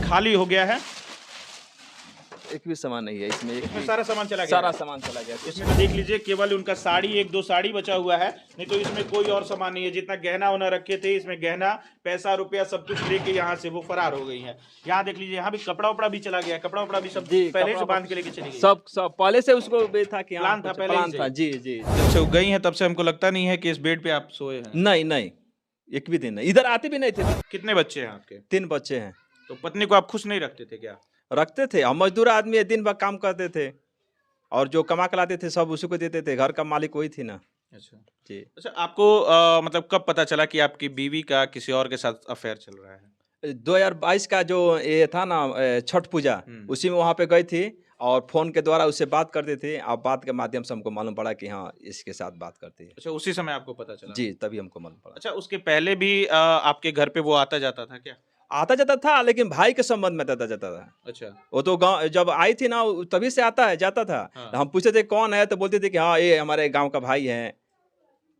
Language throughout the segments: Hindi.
खाली हो गया है। एक भी सामान नहीं है इसमें, इसमें सारा सामान चला गया। सारा सामान चला गया। इसमें देख लीजिए केवल उनका साड़ी, एक दो साड़ी बचा हुआ है, नहीं तो इसमें कोई और सामान नहीं है। जितना गहना उन्हें रखे थे, इसमें गहना, पैसा, रुपया सब कुछ लेके यहाँ से वो फरार हो गई हैं। यहाँ देख लीजिए, यहाँ भी कपड़ा उपड़ा भी चला गया, कपड़ा उपड़ा भी सब पहले से बांध के लेके चली गई। सब पहले से उसको था कि प्लान था, पहले प्लान था। जी जी। जब से वो गई हैं तब से हमको लगता नहीं है कि इस बेड पे आप सोए हैं। नहीं नहीं, एक भी दिन नहीं, इधर आते भी नहीं थे। कितने बच्चे हैं आपके? 3 बच्चे हैं। तो पत्नी को आप खुश नहीं रखते थे क्या? रखते थे, हम मजदूर आदमी दिन भर काम करते थे और जो कमा के लाते थे सब उसी को देते थे, घर का मालिक वही थी ना। अच्छा जी। अच्छा, आपको मतलब कब पता चला कि आपकी बीवी का किसी और के साथ अफेयर चल रहा है? 2022 का जो ये था ना छठ पूजा, उसी में वहाँ पे गई थी और फोन के द्वारा उससे बात करते थे और बात के माध्यम से हमको मालूम पड़ा कि हाँ इसके साथ बात करती है। अच्छा, उसी समय आपको पता चला? जी, तभी हमको मालूम पड़ा। अच्छा, उसके पहले भी आपके घर पे वो आता जाता था क्या? आता जाता था, लेकिन भाई के संबंध में आता जाता था। अच्छा। वो तो गांव जब आई थी ना तभी से आता है जाता था। हाँ। हम पूछते थे कौन है, तो बोलते थे कि हाँ ये हमारे गांव का भाई है।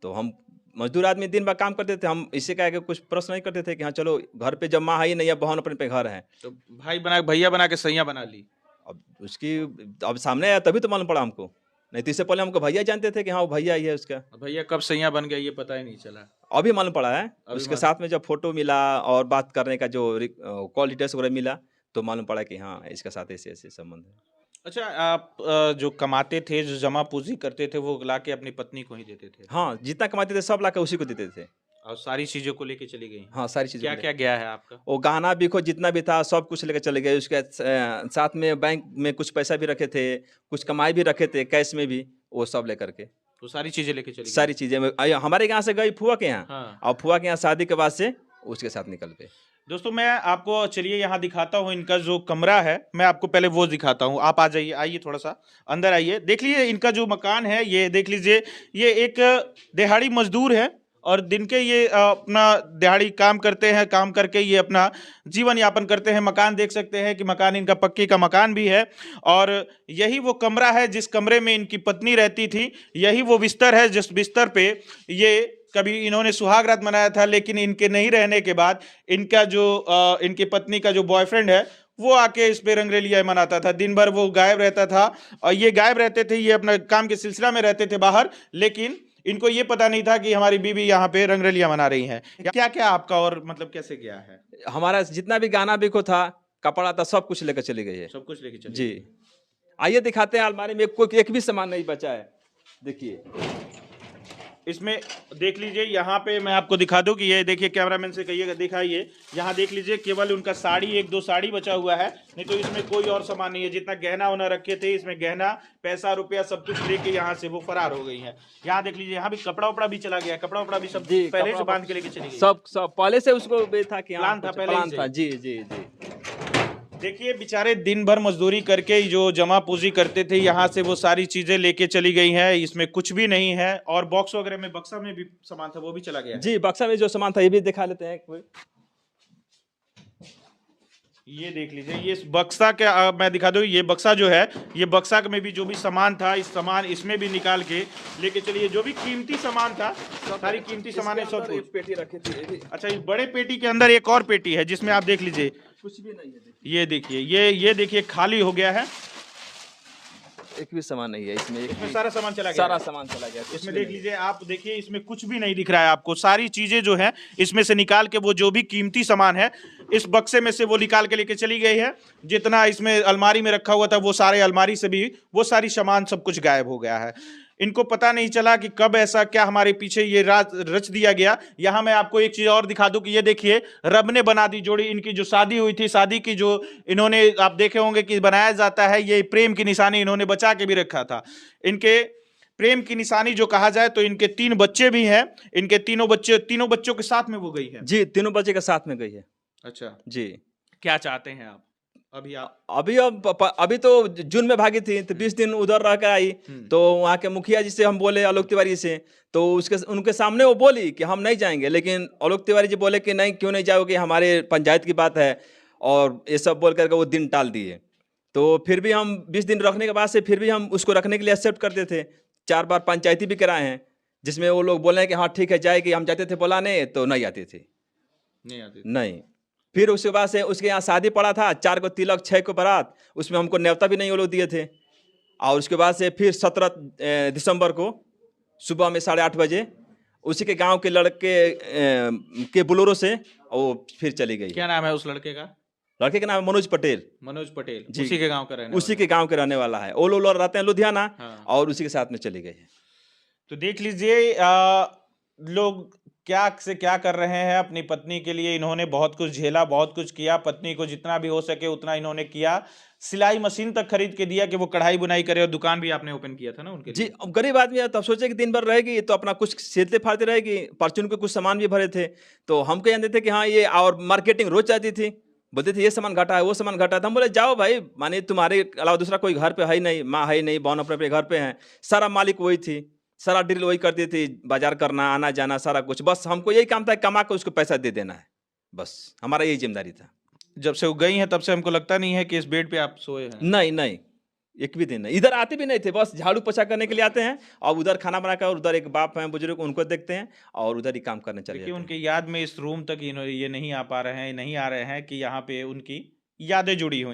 तो हम मजदूर आदमी दिन भर काम करते थे, हम इससे कह के कुछ प्रश्न नहीं करते थे कि हाँ चलो घर पे जब माँ है नहीं है, बहन अपने पे घर है। तो भैया बना के सैया बना ली। अब उसकी अब सामने आया तभी तो मालूम पड़ा हमको, नहीं तो इससे पहले हमको भैया जानते थे कि हाँ वो भैया ही है उसका। भैया कब सैया बन गया ये पता ही नहीं चला। अभी मालूम पड़ा है, उसके साथ में जब फोटो मिला और बात करने का जो कॉल डिटेल्स वगैरह मिला तो मालूम पड़ा कि हाँ इसके साथ ऐसे ऐसे संबंध है। अच्छा, आप जो कमाते थे, जो जमा पूंजी करते थे, वो ला के अपनी पत्नी को ही देते थे? हाँ, जितना कमाते थे सब ला के उसी को देते थे। और सारी चीजों को लेके चली गई? हाँ, सारी चीजें। क्या क्या गया है आपका? वो गहना बिको जितना भी था सब कुछ लेकर चले गए। उसके साथ में बैंक में कुछ पैसा भी रखे थे, कुछ कमाई भी रखे थे कैश में भी, वो सब लेकर के। तो सारी चीजें लेके चली गई? सारी चीजें हमारे यहाँ से गई फुआ के यहाँ। हाँ। और फुआ के यहाँ शादी के बाद से उसके साथ निकल गए। दोस्तों, मैं आपको चलिए यहाँ दिखाता हूँ इनका जो कमरा है, मैं आपको पहले वो दिखाता हूँ। आप आ जाइए, आइए थोड़ा सा अंदर आइए, देख लीजिए इनका जो मकान है। ये देख लीजिए, ये एक दिहाड़ी मजदूर है और दिन के ये अपना दिहाड़ी काम करते हैं, काम करके ये अपना जीवन यापन करते हैं। मकान देख सकते हैं कि मकान इनका पक्के का मकान भी है और यही वो कमरा है जिस कमरे में इनकी पत्नी रहती थी। यही वो बिस्तर है जिस बिस्तर पे ये कभी इन्होंने सुहाग रात मनाया था, लेकिन इनके नहीं रहने के बाद इनका जो इनकी पत्नी का जो बॉयफ्रेंड है वो आके इस पे रंगरेलिया मनाता था। दिन भर वो गायब रहता था और ये गायब रहते थे, ये अपना काम के सिलसिला में रहते थे बाहर, लेकिन इनको ये पता नहीं था कि हमारी बीवी यहाँ पे रंगरेलिया मना रही हैं। क्या क्या आपका और मतलब कैसे गया है? हमारा जितना भी गाना बिको था, कपड़ा था, सब कुछ लेकर चली गई है। सब कुछ लेके चली जी। आइए दिखाते हैं, अलमारी में कोई एक भी सामान नहीं बचा है। देखिए इसमें देख लीजिए, यहाँ पे मैं आपको दिखा दूं कि ये देखिए, कैमरामैन से कहिएगा दिखाइए। यहाँ देख लीजिए केवल उनका साड़ी, एक दो साड़ी बचा हुआ है, नहीं तो इसमें कोई और सामान नहीं है। जितना गहना उन्हें रखे थे, इसमें गहना, पैसा, रुपया सब कुछ लेके यहाँ से वो फरार हो गई हैं। यहाँ देख लीजिए, यहाँ भी कपड़ा उपड़ा भी चला गया, कपड़ा उपड़ा भी सब पहले से बांध के लेके चली गई। सब पहले से उसको था कि प्लान था, प्लान था। जी जी जी। देखिए बेचारे दिन भर मजदूरी करके जो जमा पूंजी करते थे, यहाँ से वो सारी चीजें लेके चली गई हैं। इसमें कुछ भी नहीं है और बॉक्स वगैरह में, बक्सा में भी सामान था वो भी चला गया है। जी, बक्सा में जो सामान था ये भी दिखा लेते हैं कोई। ये देख लीजिए, ये बक्सा के मैं दिखा दूं, ये बक्सा जो है, ये बक्सा में भी जो भी सामान था, इस सामान इसमें भी निकाल के लेके चलिए। जो भी कीमती सामान था, सारी कीमती सामान सब पेटी रखी थी। अच्छा, इस बड़े पेटी के अंदर एक और पेटी है जिसमें आप देख लीजिए कुछ भी नहीं है। ये देखिए, ये देखिए खाली हो गया है। एक भी सामान नहीं है इसमें। इसमें सारा सामान चला गया। सारा सामान चला गया। इसमें देख लीजिए, आप देखिए, इसमें कुछ भी नहीं दिख रहा है आपको। सारी चीजें जो है इसमें से निकाल के, वो जो भी कीमती सामान है इस बक्से में से वो निकाल के लेके चली गई है। जितना इसमें अलमारी में रखा हुआ था, वो सारे अलमारी से भी वो सारी सामान सब कुछ गायब हो गया है। इनको पता नहीं चला कि कब ऐसा क्या हमारे पीछे ये रात रच दिया गया। यहाँ मैं आपको एक चीज और दिखा दूं कि ये देखिए, रब ने बना दी जोड़ी। इनकी जो शादी हुई थी, शादी की जो इन्होंने, आप देखे होंगे कि बनाया जाता है, ये प्रेम की निशानी इन्होंने बचा के भी रखा था। इनके प्रेम की निशानी जो कहा जाए तो इनके 3 बच्चे भी हैं। इनके तीनों बच्चों के साथ में वो गई है। जी, तीनों बच्चे के साथ में गई है। अच्छा जी। क्या चाहते हैं आप अभी तो जून में भागी थी, तो 20 दिन उधर रह कर आई। तो वहाँ के मुखिया जी से हम बोले, आलोक तिवारी से, तो उनके सामने वो बोली कि हम नहीं जाएंगे, लेकिन आलोक तिवारी जी बोले कि नहीं, क्यों नहीं जाओगे, हमारे पंचायत की बात है, और ये सब बोल करके वो दिन टाल दिए। तो फिर भी हम 20 दिन रखने के बाद से फिर भी हम उसको रखने के लिए एक्सेप्ट करते थे। 4 बार पंचायती भी कराए हैं, जिसमें वो लोग बोले कि हाँ ठीक है जाएगी। हम जाते थे बुलाने तो नहीं आती थी, नहीं आती। नहीं। फिर उसके बाद से उसके यहाँ शादी पड़ा था, 4 को तिलक 6 को बारात, उसमें हमको न्योता भी नहीं वो लोग दिए थे। और उसके बाद से फिर 17 दिसंबर को सुबह में 8:30 बजे उसी के गांव के लड़के के बोलेरो से वो फिर चली गई। क्या नाम है उस लड़के का? लड़के का नाम है मनोज पटेल। मनोज पटेल, जी। उसी के गांव का रहने उसी वाला के गांव के रहने वाला है। वो लोग रहते हैं लुधियाना, हाँ। और उसी के साथ में चली गई है। तो देख लीजिए लोग क्या से क्या कर रहे हैं अपनी पत्नी के लिए। इन्होंने बहुत कुछ झेला, बहुत कुछ किया, पत्नी को जितना भी हो सके उतना इन्होंने किया। सिलाई मशीन तक खरीद के दिया कि वो कढ़ाई बुनाई करे, और दुकान भी आपने ओपन किया था ना उनके जी, लिए। अब गरीब आदमी है, तब सोचे कि दिन भर रहेगी तो अपना कुछ सेलते फाड़ते रहेगी। परचून के कुछ सामान भी भरे थे, तो हम कह देते कि हाँ ये, और मार्केटिंग रोज जाती थी, बोलते थे ये सामान घटा है, वो सामान घटा है। तो हम बोले जाओ भाई, माने तुम्हारे अलावा दूसरा कोई घर पे है ही नहीं, माँ है ही नहीं, बहन अपने अपने घर पे हैं, सारा मालिक वही थी, सारा डील वही करती थी, बाजार करना, आना जाना सारा कुछ। बस हमको यही काम था, कमा के उसको पैसा दे देना है, बस हमारा यही जिम्मेदारी था। जब से वो गई हैं तब से हमको लगता नहीं है कि इस बेड पे आप सोए हैं। नहीं नहीं, एक भी दिन नहीं, इधर आते भी नहीं थे, बस झाड़ू पोछा करने के लिए आते हैं, और उधर खाना बनाकर, और उधर एक बाप हैं बुजुर्ग, उनको देखते हैं, और उधर ही काम करने चले देखिए जाते हैं। उनके याद में इस रूम तक ये नहीं आ पा रहे हैं, नहीं आ रहे हैं कि यहाँ पे उनकी यादें जुड़ी हुई।